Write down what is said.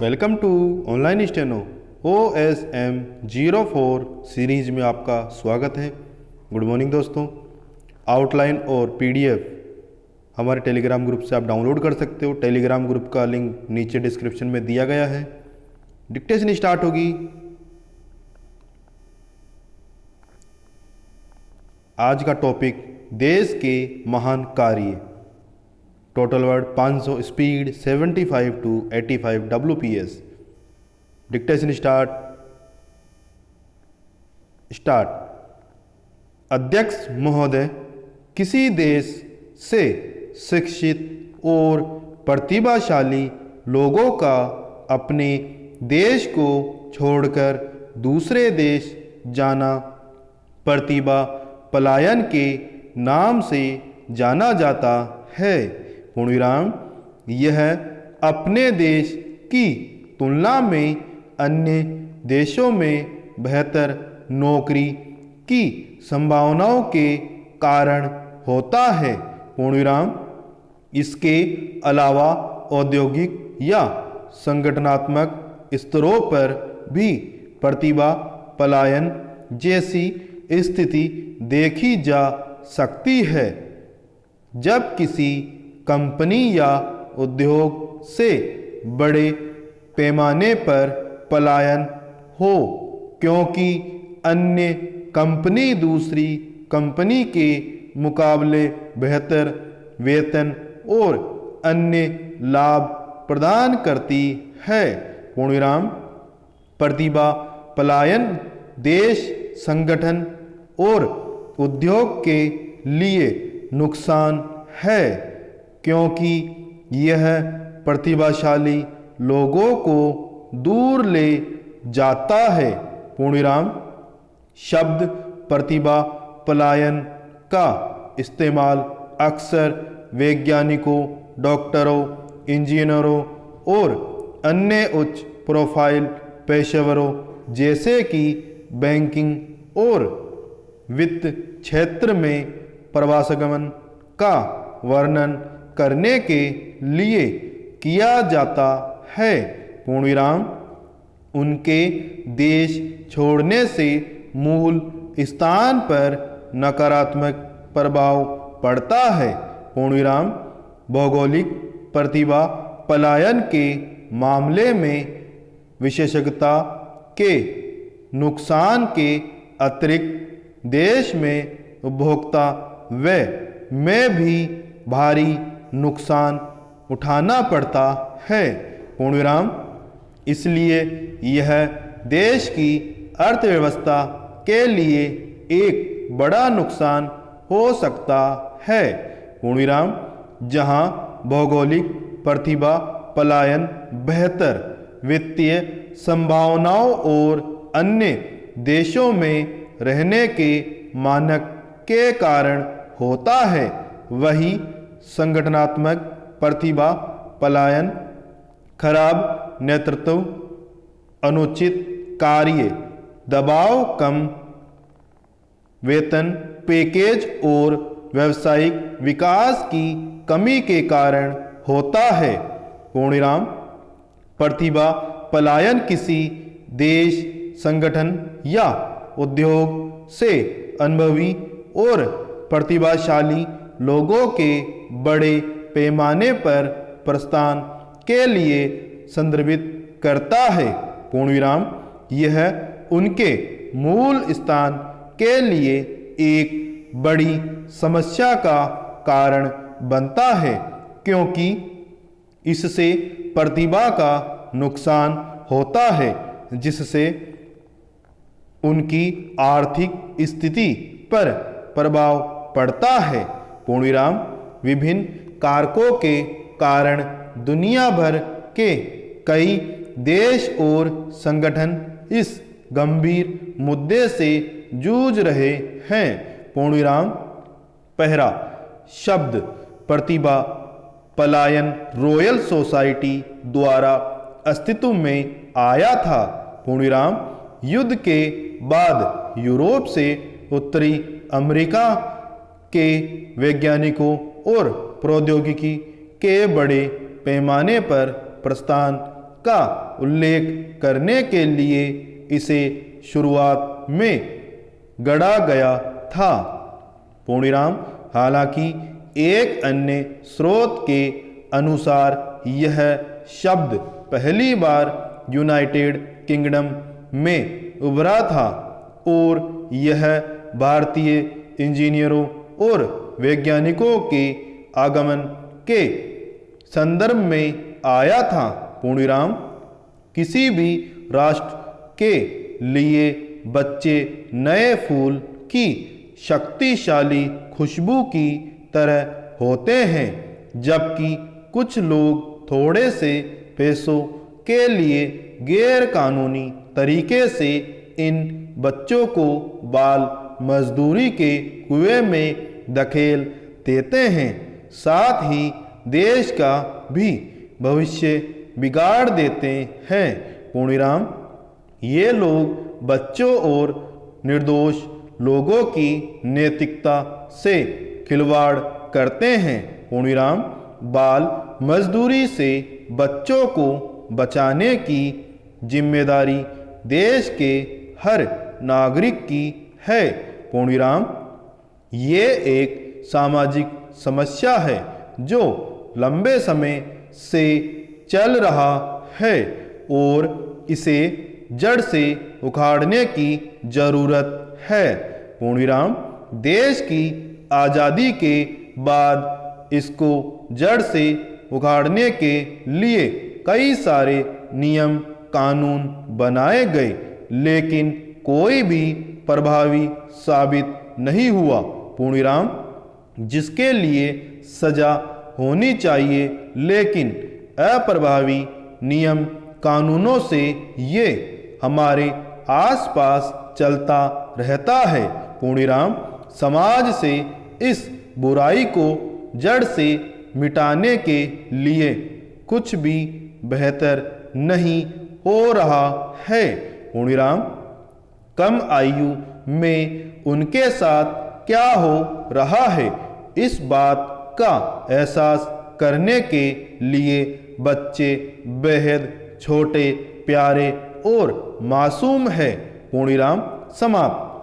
Welcome to online steno OSM 04 series में आपका स्वागत है। गुड मॉर्निंग दोस्तों। आउटलाइन और PDF हमारे टेलीग्राम ग्रुप से आप डाउनलोड कर सकते हो। टेलीग्राम ग्रुप का लिंक नीचे डिस्क्रिप्शन में दिया गया है। डिक्टेशन स्टार्ट होगी। आज का टॉपिक देश के महान कार्य। Total word 500, speed 75 to 85 WPS। Dictation start. अध्यक्ष महोदय, किसी देश से शिक्षित और प्रतिभाशाली लोगों का अपने देश को छोड़कर दूसरे देश जाना प्रतिभा पलायन के नाम से जाना जाता है। पूर्णविराम। यह अपने देश की तुलना में अन्य देशों में बेहतर नौकरी की संभावनाओं के कारण होता है। पूर्णविराम। इसके अलावा औद्योगिक या संगठनात्मक स्तरों पर भी प्रतिभा पलायन जैसी स्थिति देखी जा सकती है। जब किसी कंपनी या उद्योग से बड़े पैमाने पर पलायन हो क्योंकि अन्य कंपनी दूसरी कंपनी के मुकाबले बेहतर वेतन और अन्य लाभ प्रदान करती है। पूर्णविराम। प्रतिभा पलायन देश, संगठन और उद्योग के लिए नुकसान है क्योंकि यह प्रतिभाशाली लोगों को दूर ले जाता है। पूर्णविराम। शब्द प्रतिभा पलायन का इस्तेमाल अक्सर वैज्ञानिकों, डॉक्टरों, इंजीनियरों और अन्य उच्च प्रोफाइल पेशेवरों जैसे कि बैंकिंग और वित्त क्षेत्र में प्रवासगमन का वर्णन करने के लिए किया जाता है। पूर्णविराम। उनके देश छोड़ने से मूल स्थान पर नकारात्मक प्रभाव पड़ता है। पूर्णविराम। भौगोलिक प्रतिभा पलायन के मामले में विशेषज्ञता के नुकसान के अतिरिक्त देश में उपभोक्ता व्यय में भी भारी नुकसान उठाना पड़ता है। पूर्णविराम। इसलिए यह देश की अर्थव्यवस्था के लिए एक बड़ा नुकसान हो सकता है। पूर्णविराम। जहां भौगोलिक प्रतिभा पलायन बेहतर वित्तीय संभावनाओं और अन्य देशों में रहने के मानक के कारण होता है, वही संगठनात्मक प्रतिभा पलायन खराब नेतृत्व, अनुचित कार्य, दबाव, कम वेतन पैकेज और व्यावसायिक विकास की कमी के कारण होता है। पूर्णविराम। प्रतिभा पलायन किसी देश, संगठन या उद्योग से अनुभवी और प्रतिभाशाली लोगों के बड़े पैमाने पर प्रस्थान के लिए संदर्भित करता है। पूर्णविराम। यह उनके मूल स्थान के लिए एक बड़ी समस्या का कारण बनता है क्योंकि इससे प्रतिभा का नुकसान होता है जिससे उनकी आर्थिक स्थिति पर प्रभाव पड़ता है। पूर्णविराम। विभिन्न कारकों के कारण दुनिया भर के कई देश और संगठन इस गंभीर मुद्दे से जूझ रहे हैं। पूर्णविराम। पहला शब्द प्रतिभा पलायन रॉयल सोसाइटी द्वारा अस्तित्व में आया था। पूर्णविराम। युद्ध के बाद यूरोप से उत्तरी अमेरिका के वैज्ञानिकों और प्रौद्योगिकी के बड़े पैमाने पर प्रस्थान का उल्लेख करने के लिए इसे शुरुआत में गढ़ा गया था। पूर्णिराम हालांकि एक अन्य स्रोत के अनुसार यह शब्द पहली बार यूनाइटेड किंगडम में उभरा था और यह भारतीय इंजीनियरों और वैज्ञानिकों के आगमन के संदर्भ में आया था। पूर्णिराम किसी भी राष्ट्र के लिए बच्चे नए फूल की शक्तिशाली खुशबू की तरह होते हैं, जबकि कुछ लोग थोड़े से पैसों के लिए गैर कानूनी तरीके से इन बच्चों को बाल मजदूरी के कुएं में धकेल देते हैं, साथ ही देश का भी भविष्य बिगाड़ देते हैं। पूर्णिराम ये लोग बच्चों और निर्दोष लोगों की नैतिकता से खिलवाड़ करते हैं। पूर्णिराम बाल मजदूरी से बच्चों को बचाने की जिम्मेदारी देश के हर नागरिक की है। पूर्णिराम ये एक सामाजिक समस्या है जो लंबे समय से चल रहा है और इसे जड़ से उखाड़ने की जरूरत है। पूर्णिराम देश की आज़ादी के बाद इसको जड़ से उखाड़ने के लिए कई सारे नियम कानून बनाए गए, लेकिन कोई भी प्रभावी साबित नहीं हुआ। पूर्णिराम जिसके लिए सजा होनी चाहिए, लेकिन अप्रभावी नियम कानूनों से ये हमारे आसपास चलता रहता है। पूर्णिराम समाज से इस बुराई को जड़ से मिटाने के लिए कुछ भी बेहतर नहीं हो रहा है। पूर्णिराम कम आयु में उनके साथ क्या हो रहा है, इस बात का एहसास करने के लिए बच्चे बेहद छोटे, प्यारे और मासूम है। पूर्णिराम समाप्त।